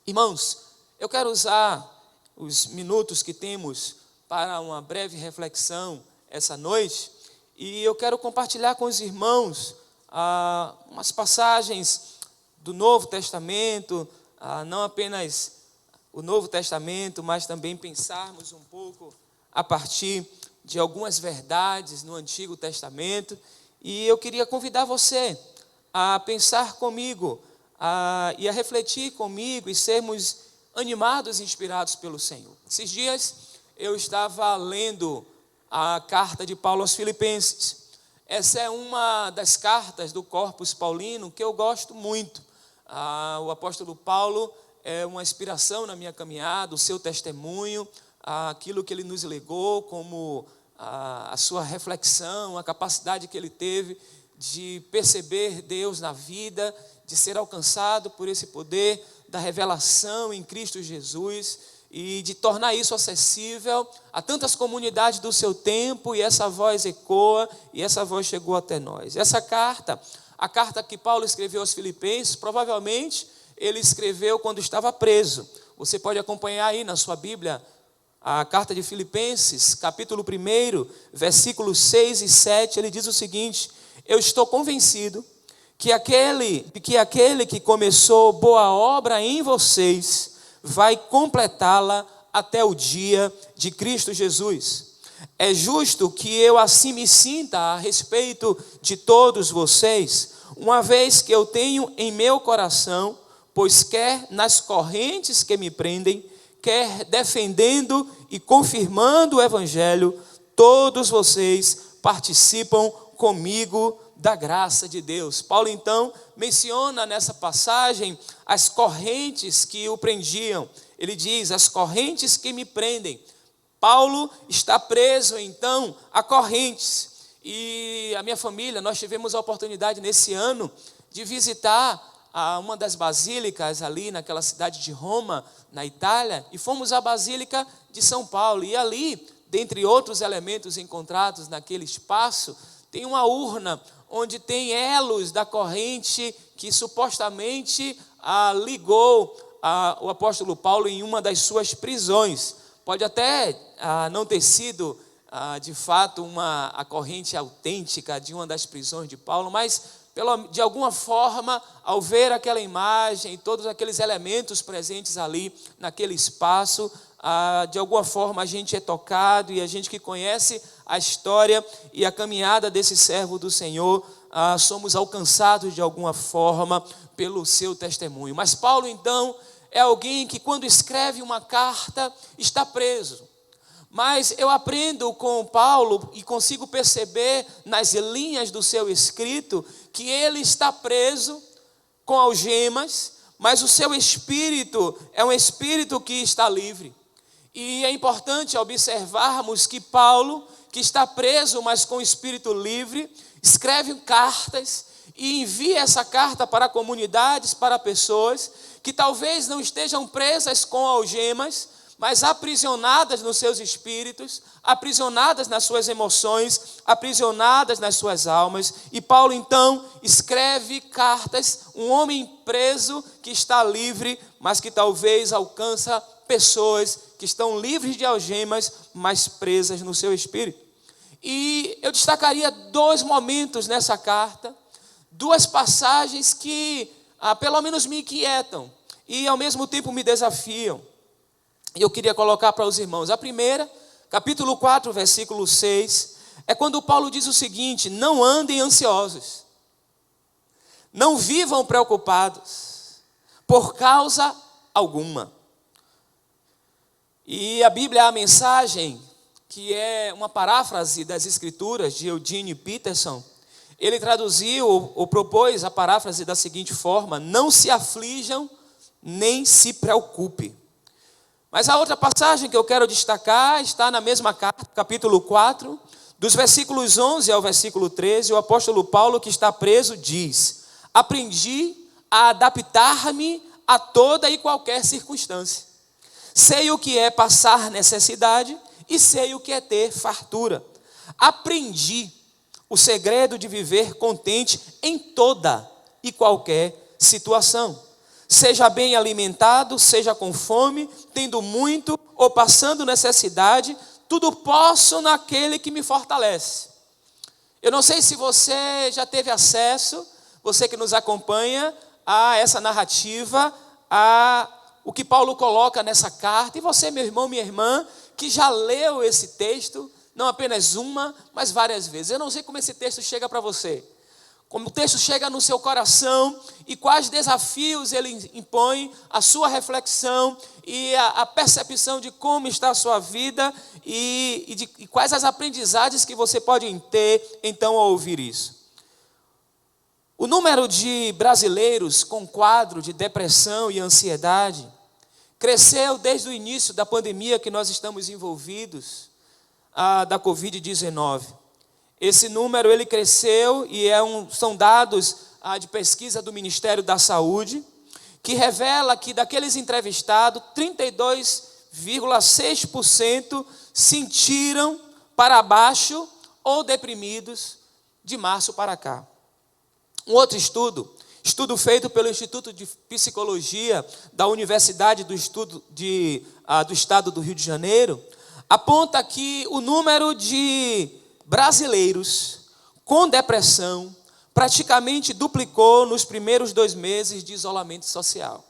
Irmãos, eu quero usar os minutos que temos para uma breve reflexão essa noite, e eu quero compartilhar com os irmãos umas passagens do Novo Testamento, não apenas o Novo Testamento, mas também pensarmos um pouco a partir de algumas verdades no Antigo Testamento. E eu queria convidar você a pensar comigo e a refletir comigo e sermos animados e inspirados pelo Senhor. Esses dias eu estava lendo a carta de Paulo aos Filipenses. Essa é uma das cartas do Corpus Paulino que eu gosto muito. O apóstolo Paulo é uma inspiração na minha caminhada, o seu testemunho, aquilo que ele nos legou como a sua reflexão, a capacidade que ele teve de perceber Deus na vida, de ser alcançado por esse poder da revelação em Cristo Jesus e de tornar isso acessível a tantas comunidades do seu tempo, e essa voz ecoa e essa voz chegou até nós. Essa carta, a carta que Paulo escreveu aos Filipenses, provavelmente ele escreveu quando estava preso. Você pode acompanhar aí na sua Bíblia a carta de Filipenses, capítulo 1, versículos 6 e 7, ele diz o seguinte: eu estou convencido que aquele que começou boa obra em vocês vai completá-la até o dia de Cristo Jesus. É justo que eu assim me sinta a respeito de todos vocês, uma vez que eu tenho em meu coração, pois quer nas correntes que me prendem, quer defendendo e confirmando o Evangelho, todos vocês participam comigo da graça de Deus. Paulo então menciona nessa passagem as correntes que o prendiam. Ele diz: as correntes que me prendem. Paulo está preso então a correntes. E a minha família, nós tivemos a oportunidade nesse ano de visitar uma das basílicas ali naquela cidade de Roma, na Itália, e fomos à Basílica de São Paulo. E ali, dentre outros elementos encontrados naquele espaço, tem uma urna onde tem elos da corrente que supostamente ligou o apóstolo Paulo em uma das suas prisões. Pode até não ter sido de fato a corrente autêntica de uma das prisões de Paulo, mas de alguma forma, ao ver aquela imagem e todos aqueles elementos presentes ali naquele espaço, de alguma forma a gente é tocado, e a gente que conhece a história e a caminhada desse servo do Senhor, somos alcançados de alguma forma pelo seu testemunho. Mas Paulo então é alguém que quando escreve uma carta está preso. Mas eu aprendo com Paulo e consigo perceber nas linhas do seu escrito que ele está preso com algemas, mas o seu espírito é um espírito que está livre. E é importante observarmos que Paulo, que está preso, mas com o espírito livre, escreve cartas e envia essa carta para comunidades, para pessoas que talvez não estejam presas com algemas, mas aprisionadas nos seus espíritos, aprisionadas nas suas emoções, aprisionadas nas suas almas. E Paulo então escreve cartas, um homem preso que está livre, mas que talvez alcança pessoas que estão livres de algemas, mas presas no seu espírito. E eu destacaria 2 momentos nessa carta, 2 passagens que pelo menos me inquietam e ao mesmo tempo me desafiam. E eu queria colocar para os irmãos. A primeira, capítulo 4, versículo 6, é quando Paulo diz o seguinte: não andem ansiosos, não vivam preocupados, por causa alguma. E a Bíblia, a mensagem, que é uma paráfrase das Escrituras de Eugene Peterson, ele traduziu ou propôs a paráfrase da seguinte forma: não se aflijam, nem se preocupem. Mas a outra passagem que eu quero destacar está na mesma carta, capítulo 4, dos versículos 11 ao versículo 13, o apóstolo Paulo, que está preso, diz: aprendi a adaptar-me a toda e qualquer circunstância. Sei o que é passar necessidade e sei o que é ter fartura. Aprendi o segredo de viver contente em toda e qualquer situação. seja bem alimentado, seja com fome, tendo muito ou passando necessidade, tudo posso naquele que me fortalece. Eu não sei se você já teve acesso, você que nos acompanha, a essa narrativa, a o que Paulo coloca nessa carta. E você, meu irmão, minha irmã, que já leu esse texto, não apenas uma, mas várias vezes. Eu não sei como esse texto chega para você, como o texto chega no seu coração e quais desafios ele impõe à sua reflexão e a percepção de como está a sua vida e quais as aprendizagens que você pode ter, então, ao ouvir isso. O número de brasileiros com quadro de depressão e ansiedade cresceu desde o início da pandemia que nós estamos envolvidos, da Covid-19. Esse número ele cresceu e são dados de pesquisa do Ministério da Saúde, que revela que daqueles entrevistados, 32,6% sentiram para baixo ou deprimidos de março para cá. Um outro estudo feito pelo Instituto de Psicologia da Universidade do Estado do Rio de Janeiro, aponta que o número de brasileiros com depressão praticamente duplicou nos primeiros 2 meses de isolamento social.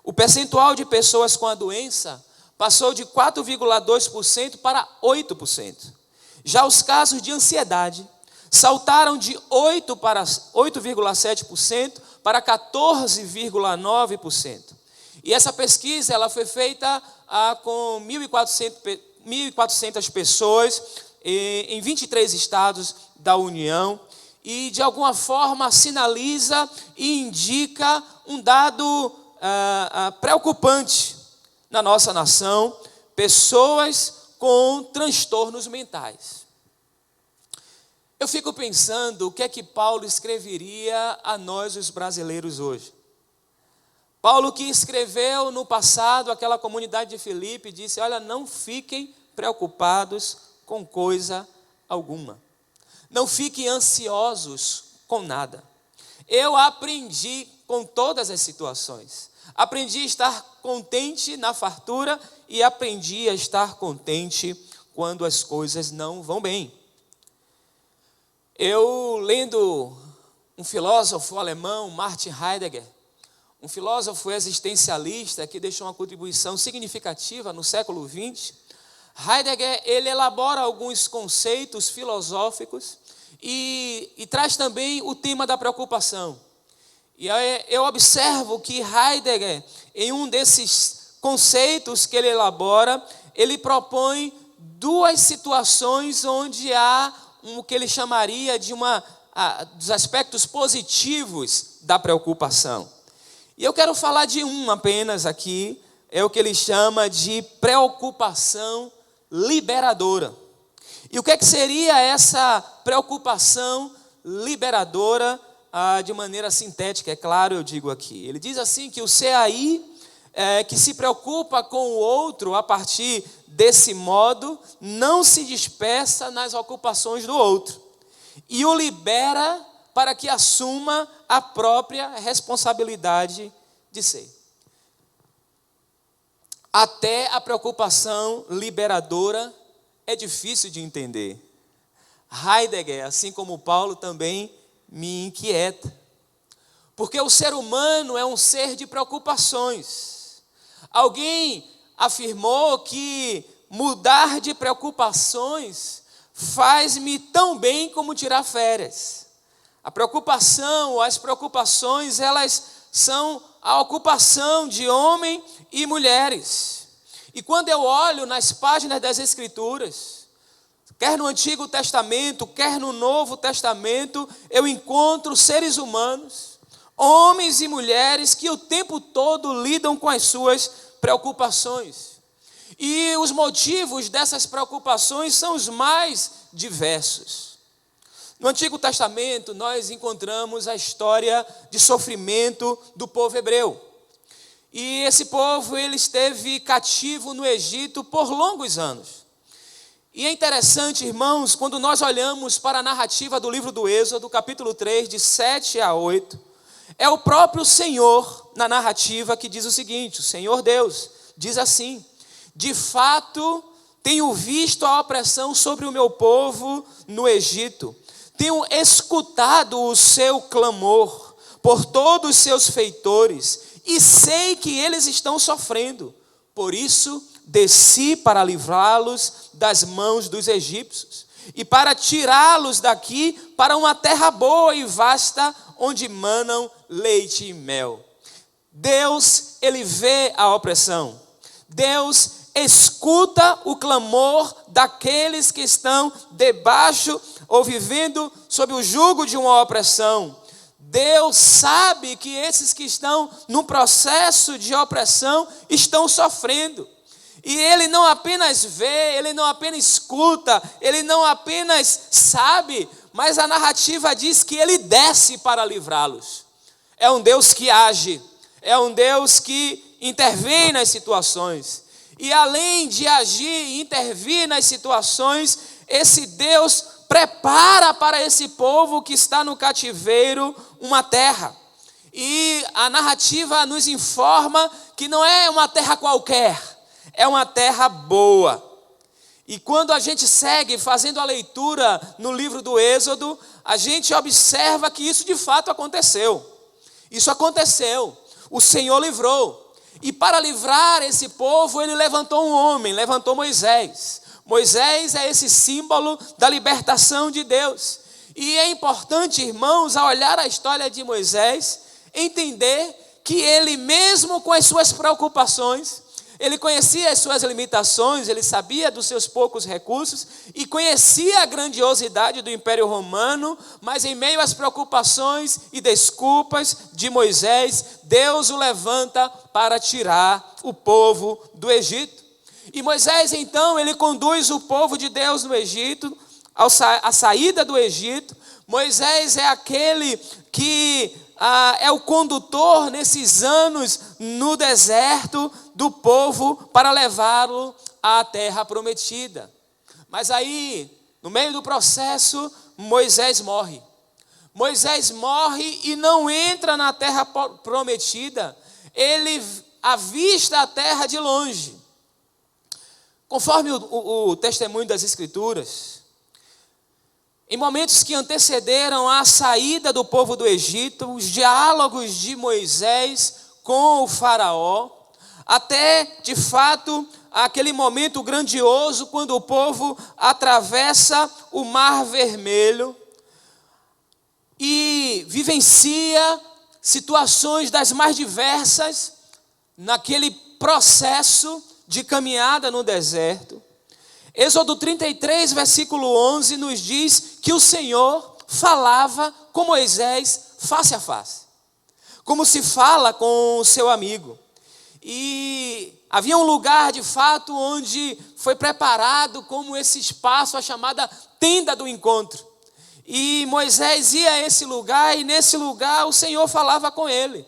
O percentual de pessoas com a doença passou de 4,2% para 8%. Já os casos de ansiedade saltaram de 8,7% para 14,9%. E essa pesquisa ela foi feita com 1.400 pessoas em 23 estados da União e, de alguma forma, sinaliza e indica um dado preocupante na nossa nação: pessoas com transtornos mentais. Eu fico pensando o que é que Paulo escreveria a nós, os brasileiros, hoje. Paulo, que escreveu no passado aquela comunidade de Filipe, disse: olha, não fiquem preocupados com coisa alguma. Não fiquem ansiosos com nada. Eu aprendi com todas as situações. Aprendi a estar contente na fartura e aprendi a estar contente quando as coisas não vão bem. Eu, lendo um filósofo alemão, Martin Heidegger, um filósofo existencialista que deixou uma contribuição significativa no século XX, Heidegger ele elabora alguns conceitos filosóficos e traz também o tema da preocupação. E eu observo que Heidegger, em um desses conceitos que ele elabora, ele propõe 2 situações onde há o que ele chamaria de dos aspectos positivos da preocupação. E eu quero falar de um apenas aqui, é o que ele chama de preocupação liberadora. E o que seria essa preocupação liberadora, de maneira sintética, é claro, eu digo aqui. Ele diz assim que o CAI, que se preocupa com o outro a partir desse modo, não se dispersa nas ocupações do outro e o libera para que assuma a própria responsabilidade de ser. Até a preocupação liberadora é difícil de entender. Heidegger, assim como Paulo, também me inquieta, porque o ser humano é um ser de preocupações. Alguém afirmou que mudar de preocupações faz-me tão bem como tirar férias. A preocupação, as preocupações, elas são a ocupação de homens e mulheres. E quando eu olho nas páginas das Escrituras, quer no Antigo Testamento, quer no Novo Testamento, eu encontro seres humanos, homens e mulheres que o tempo todo lidam com as suas preocupações. E os motivos dessas preocupações são os mais diversos. No Antigo Testamento, nós encontramos a história de sofrimento do povo hebreu. E esse povo, ele esteve cativo no Egito por longos anos. E é interessante, irmãos, quando nós olhamos para a narrativa do livro do Êxodo, capítulo 3, de 7 a 8, É o próprio Senhor, na narrativa, que diz o seguinte: o Senhor Deus diz assim: de fato, tenho visto a opressão sobre o meu povo no Egito, tenho escutado o seu clamor por todos os seus feitores, e sei que eles estão sofrendo. Por isso, desci para livrá-los das mãos dos egípcios, e para tirá-los daqui para uma terra boa e vasta, onde manam leite e mel. Deus, ele vê a opressão. Deus escuta o clamor daqueles que estão debaixo ou vivendo sob o jugo de uma opressão. Deus sabe que esses que estão no processo de opressão estão sofrendo. E Ele não apenas vê, Ele não apenas escuta, Ele não apenas sabe, mas a narrativa diz que Ele desce para livrá-los. É um Deus que age, é um Deus que intervém nas situações. E além de agir e intervir nas situações, esse Deus prepara para esse povo que está no cativeiro uma terra. E a narrativa nos informa que não é uma terra qualquer, é uma terra boa. E quando a gente segue fazendo a leitura no livro do Êxodo, a gente observa que isso de fato aconteceu. Isso aconteceu. O Senhor livrou. E para livrar esse povo, ele levantou um homem, levantou Moisés. Moisés é esse símbolo da libertação de Deus. E é importante, irmãos, ao olhar a história de Moisés, entender que ele mesmo com as suas preocupações, ele conhecia as suas limitações, ele sabia dos seus poucos recursos e conhecia a grandiosidade do Império Romano, mas em meio às preocupações e desculpas de Moisés, Deus o levanta para tirar o povo do Egito. E Moisés, então, ele conduz o povo de Deus no Egito, à saída do Egito. Moisés é aquele que é o condutor nesses anos no deserto do povo para levá-lo à terra prometida. Mas aí, no meio do processo, Moisés morre. Moisés morre e não entra na terra prometida. Ele avista a terra de longe. Conforme o testemunho das Escrituras, em momentos que antecederam a saída do povo do Egito, os diálogos de Moisés com o faraó, até, de fato, aquele momento grandioso quando o povo atravessa o Mar Vermelho e vivencia situações das mais diversas naquele processo de caminhada no deserto. Êxodo 33, versículo 11, nos diz que o Senhor falava com Moisés face a face, como se fala com o seu amigo. E havia um lugar, de fato, onde foi preparado como esse espaço, a chamada tenda do encontro. E Moisés ia a esse lugar, e nesse lugar o Senhor falava com ele.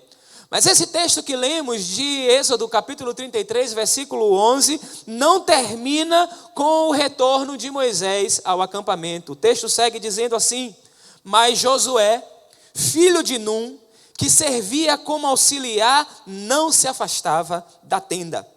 Mas esse texto que lemos de Êxodo capítulo 33, versículo 11, não termina com o retorno de Moisés ao acampamento. O texto segue dizendo assim: mas Josué, filho de Num, que servia como auxiliar, não se afastava da tenda.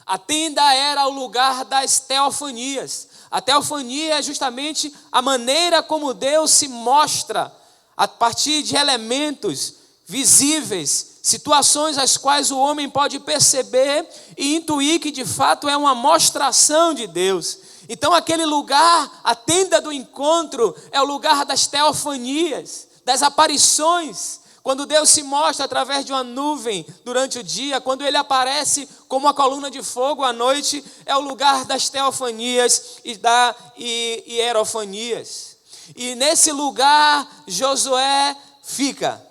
A tenda era o lugar das teofanias. A teofania é justamente a maneira como Deus se mostra a partir de elementos visíveis, situações as quais o homem pode perceber e intuir que de fato é uma mostração de Deus. Então aquele lugar, a tenda do encontro, é o lugar das teofanias, das aparições. Quando Deus se mostra através de uma nuvem durante o dia, quando Ele aparece como uma coluna de fogo à noite, é o lugar das teofanias e da hierofanias. E nesse lugar Josué fica.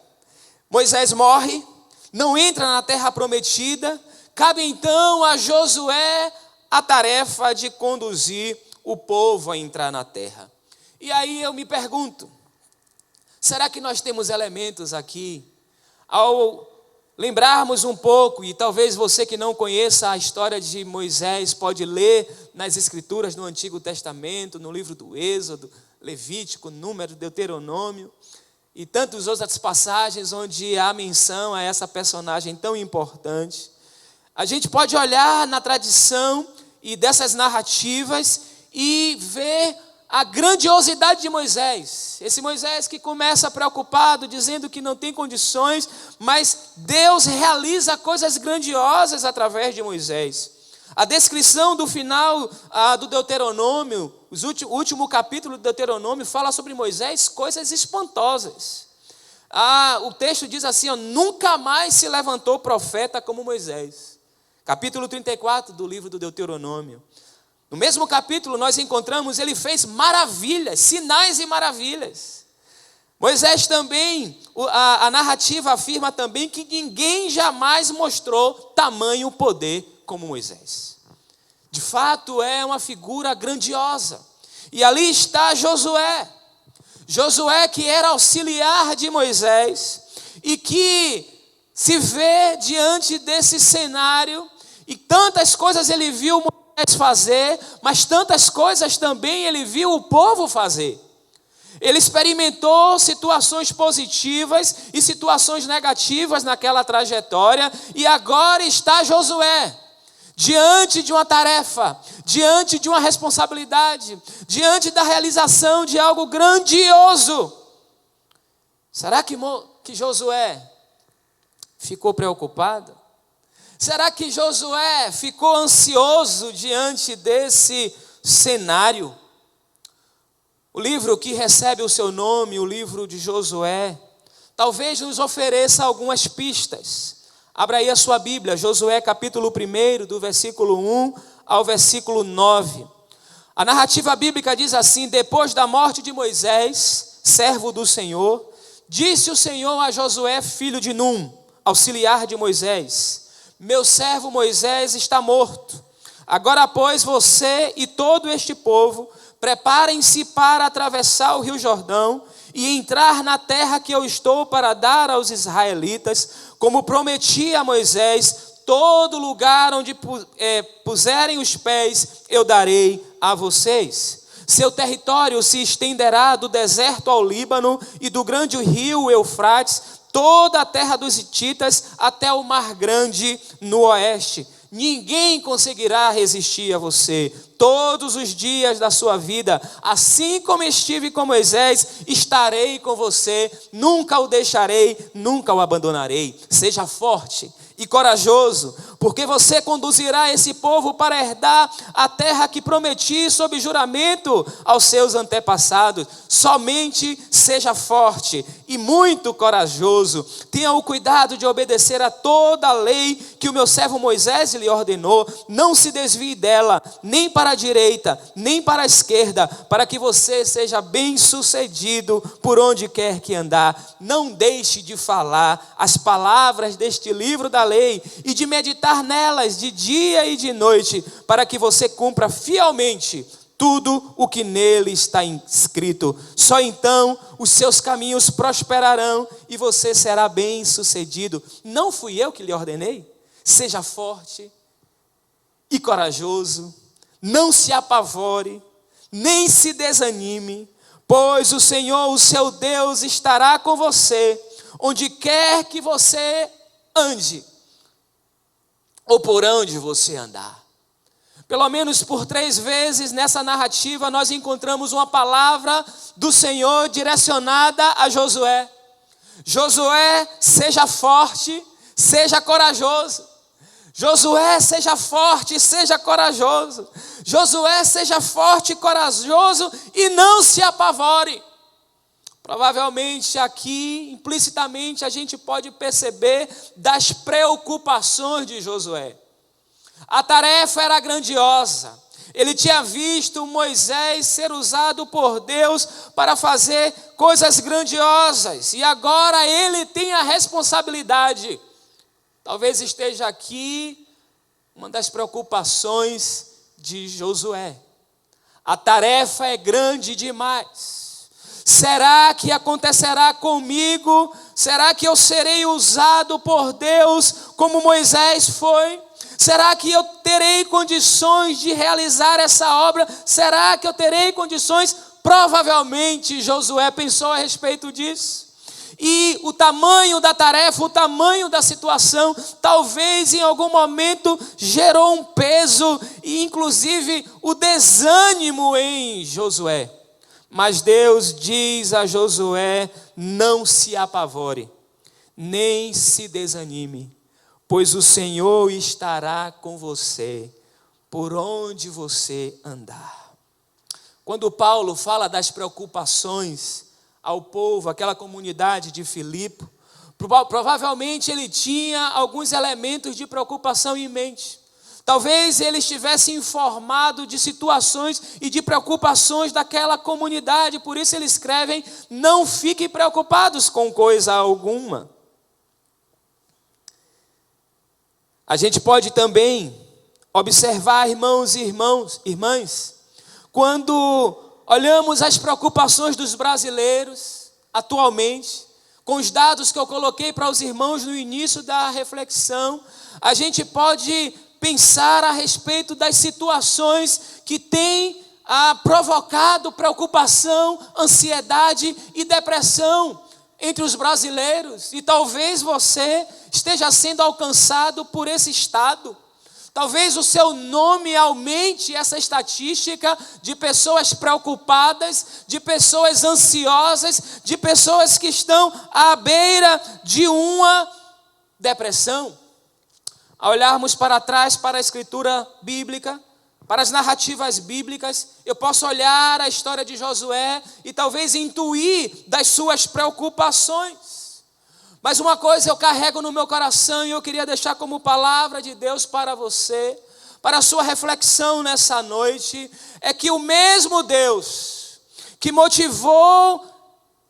Moisés morre, não entra na terra prometida, cabe então a Josué a tarefa de conduzir o povo a entrar na terra. E aí eu me pergunto, será que nós temos elementos aqui, ao lembrarmos um pouco, e talvez você que não conheça a história de Moisés pode ler nas Escrituras no Antigo Testamento, no livro do Êxodo, Levítico, Número, Deuteronômio, e tantas outras passagens onde há menção a essa personagem tão importante. A gente pode olhar na tradição e dessas narrativas e ver a grandiosidade de Moisés. Esse Moisés que começa preocupado, dizendo que não tem condições, mas Deus realiza coisas grandiosas através de Moisés. A descrição do final do Deuteronômio, o último capítulo do Deuteronômio, fala sobre Moisés coisas espantosas. O texto diz assim, nunca mais se levantou profeta como Moisés. Capítulo 34 do livro do Deuteronômio. No mesmo capítulo nós encontramos, ele fez maravilhas, sinais e maravilhas. Moisés também, a narrativa afirma também que ninguém jamais mostrou tamanho poder como Moisés. De fato, é uma figura grandiosa. E ali está Josué. Josué que era auxiliar de Moisés e que se vê diante desse cenário e tantas coisas ele viu Moisés fazer, mas tantas coisas também ele viu o povo fazer. Ele experimentou situações positivas e situações negativas naquela trajetória e agora está Josué diante de uma tarefa, diante de uma responsabilidade, diante da realização de algo grandioso. Será que Josué ficou preocupado? Será que Josué ficou ansioso diante desse cenário? O livro que recebe o seu nome, o livro de Josué, talvez nos ofereça algumas pistas. Abra aí a sua Bíblia, Josué capítulo 1, do versículo 1 ao versículo 9. A narrativa bíblica diz assim: depois da morte de Moisés, servo do Senhor, disse o Senhor a Josué, filho de Num, auxiliar de Moisés: meu servo Moisés está morto. Agora, pois, você e todo este povo, preparem-se para atravessar o rio Jordão e entrar na terra que eu estou para dar aos israelitas, como prometi a Moisés, todo lugar onde puserem os pés, eu darei a vocês. Seu território se estenderá do deserto ao Líbano e do grande rio Eufrates, toda a terra dos hititas até o mar grande no oeste. Ninguém conseguirá resistir a você todos os dias da sua vida. Assim como estive com Moisés, estarei com você, nunca o deixarei, nunca o abandonarei. Seja forte e corajoso, porque você conduzirá esse povo para herdar a terra que prometi sob juramento aos seus antepassados. Somente seja forte e muito corajoso. Tenha o cuidado de obedecer a toda a lei que o meu servo Moisés lhe ordenou. Não se desvie dela, nem para a direita, nem para a esquerda, para que você seja bem-sucedido por onde quer que andar. Não deixe de falar as palavras deste livro da lei e de meditar nelas de dia e de noite, para que você cumpra fielmente tudo o que nele está escrito. Só então os seus caminhos prosperarão e você será bem-sucedido. Não fui eu que lhe ordenei? Seja forte e corajoso, não se apavore, nem se desanime, pois o Senhor, o seu Deus, estará com você, onde quer que você ande, ou por onde você andar. Pelo menos por 3 vezes nessa narrativa nós encontramos uma palavra do Senhor direcionada a Josué. Josué, seja forte, seja corajoso. Josué, seja forte, seja corajoso. Josué, seja forte e corajoso e não se apavore. Provavelmente aqui, implicitamente, a gente pode perceber das preocupações de Josué. A tarefa era grandiosa. Ele tinha visto Moisés ser usado por Deus para fazer coisas grandiosas. E agora ele tem a responsabilidade. Talvez esteja aqui uma das preocupações de Josué. A tarefa é grande demais. Será que acontecerá comigo? Será que eu serei usado por Deus como Moisés foi? Será que eu terei condições de realizar essa obra? Será que eu terei condições? Provavelmente Josué pensou a respeito disso. E o tamanho da tarefa, o tamanho da situação, talvez em algum momento gerou um peso e inclusive o desânimo em Josué. Mas Deus diz a Josué: não se apavore, nem se desanime, pois o Senhor estará com você por onde você andar. Quando Paulo fala das preocupações ao povo, aquela comunidade de Filipe, provavelmente ele tinha alguns elementos de preocupação em mente. Talvez ele estivesse informado de situações e de preocupações daquela comunidade, por isso ele escreve: não fiquem preocupados com coisa alguma. A gente pode também observar, irmãos e irmãs, quando olhamos as preocupações dos brasileiros atualmente, com os dados que eu coloquei para os irmãos no início da reflexão, a gente pode pensar a respeito das situações que têm provocado preocupação, ansiedade e depressão entre os brasileiros. E talvez você esteja sendo alcançado por esse estado. Talvez o seu nome aumente essa estatística de pessoas preocupadas, de pessoas ansiosas, de pessoas que estão à beira de uma depressão. Ao olharmos para trás, para a escritura bíblica, para as narrativas bíblicas, eu posso olhar a história de Josué e talvez intuir das suas preocupações. Mas uma coisa eu carrego no meu coração e eu queria deixar como palavra de Deus para você, para a sua reflexão nessa noite, é que o mesmo Deus que motivou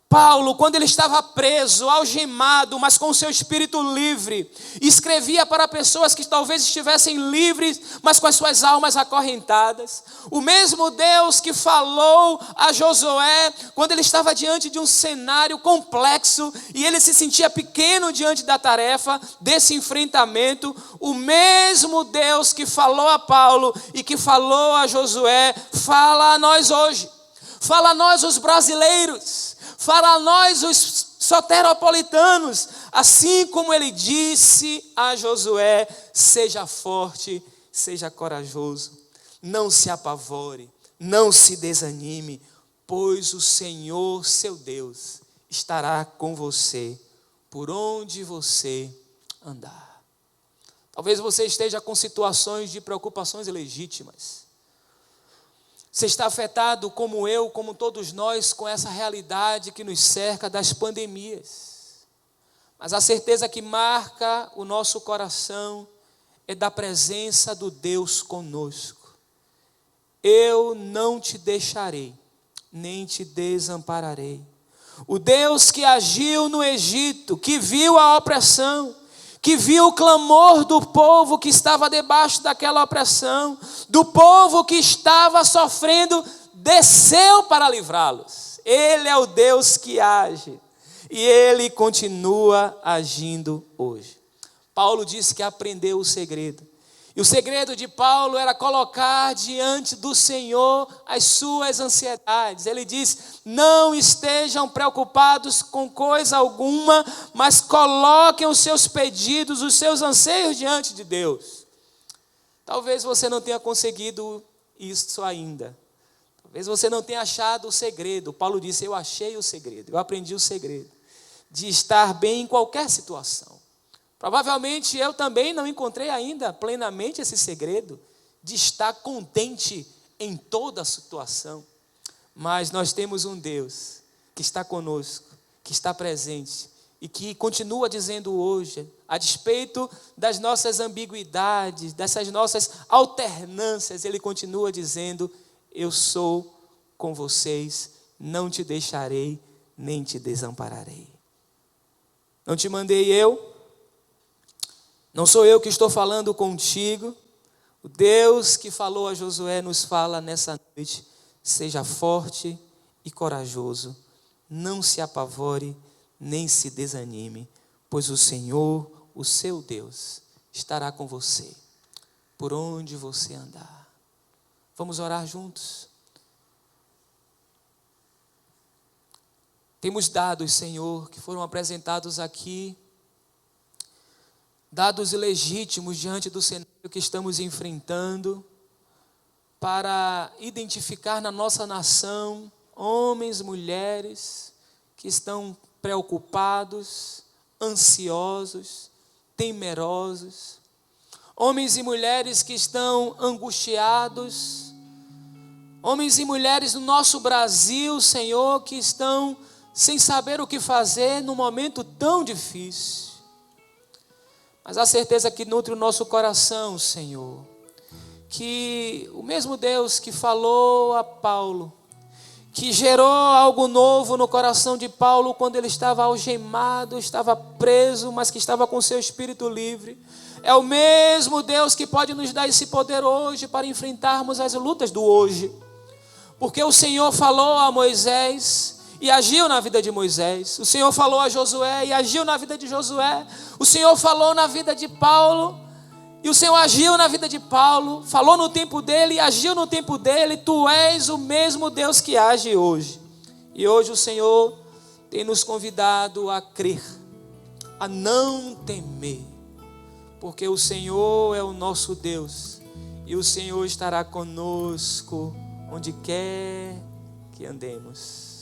Paulo, quando ele estava preso, algemado, mas com o seu espírito livre, escrevia para pessoas que talvez estivessem livres, mas com as suas almas acorrentadas. O mesmo Deus que falou a Josué, quando ele estava diante de um cenário complexo, e ele se sentia pequeno diante da tarefa, desse enfrentamento, o mesmo Deus que falou a Paulo e que falou a Josué, fala a nós hoje, fala a nós os brasileiros, fala a nós os soteropolitanos, assim como ele disse a Josué: seja forte, seja corajoso, não se apavore, não se desanime, pois o Senhor, seu Deus, estará com você por onde você andar. Talvez você esteja com situações de preocupações legítimas. Você está afetado como eu, como todos nós, com essa realidade que nos cerca das pandemias. Mas a certeza que marca o nosso coração é da presença do Deus conosco. Eu não te deixarei, nem te desampararei. O Deus que agiu no Egito, que viu a opressão, que viu o clamor do povo que estava debaixo daquela opressão, do povo que estava sofrendo, desceu para livrá-los. Ele é o Deus que age, e Ele continua agindo hoje. Paulo disse que aprendeu o segredo, e o segredo de Paulo era colocar diante do Senhor as suas ansiedades. Ele diz: não estejam preocupados com coisa alguma, mas coloquem os seus pedidos, os seus anseios diante de Deus. Talvez você não tenha conseguido isso ainda. Talvez você não tenha achado o segredo. Paulo disse: eu achei o segredo, eu aprendi o segredo de estar bem em qualquer situação. Provavelmente eu também não encontrei ainda plenamente esse segredo de estar contente em toda a situação. Mas nós temos um Deus que está conosco, que está presente e que continua dizendo hoje, a despeito das nossas ambiguidades, dessas nossas alternâncias, Ele continua dizendo: eu sou com vocês, não te deixarei, nem te desampararei. Não te mandei eu, não sou eu que estou falando contigo. O Deus que falou a Josué nos fala nessa noite: seja forte e corajoso, não se apavore, nem se desanime, pois o Senhor, o seu Deus, estará com você, por onde você andar. Vamos orar juntos? Temos dados, Senhor, que foram apresentados aqui, dados legítimos diante do cenário que estamos enfrentando, para identificar na nossa nação homens, mulheres que estão preocupados, ansiosos, temerosos, homens e mulheres que estão angustiados, homens e mulheres no nosso Brasil, Senhor, que estão sem saber o que fazer num momento tão difícil. Mas a certeza que nutre o nosso coração, Senhor, que o mesmo Deus que falou a Paulo, que gerou algo novo no coração de Paulo quando ele estava algemado, estava preso, mas que estava com seu espírito livre, é o mesmo Deus que pode nos dar esse poder hoje para enfrentarmos as lutas do hoje. Porque o Senhor falou a Moisés e agiu na vida de Moisés. O Senhor falou a Josué e agiu na vida de Josué. O Senhor falou na vida de Paulo e o Senhor agiu na vida de Paulo. Falou no tempo dele e agiu no tempo dele. Tu és o mesmo Deus que age hoje. E hoje o Senhor tem nos convidado a crer, a não temer. Porque o Senhor é o nosso Deus e o Senhor estará conosco onde quer que andemos.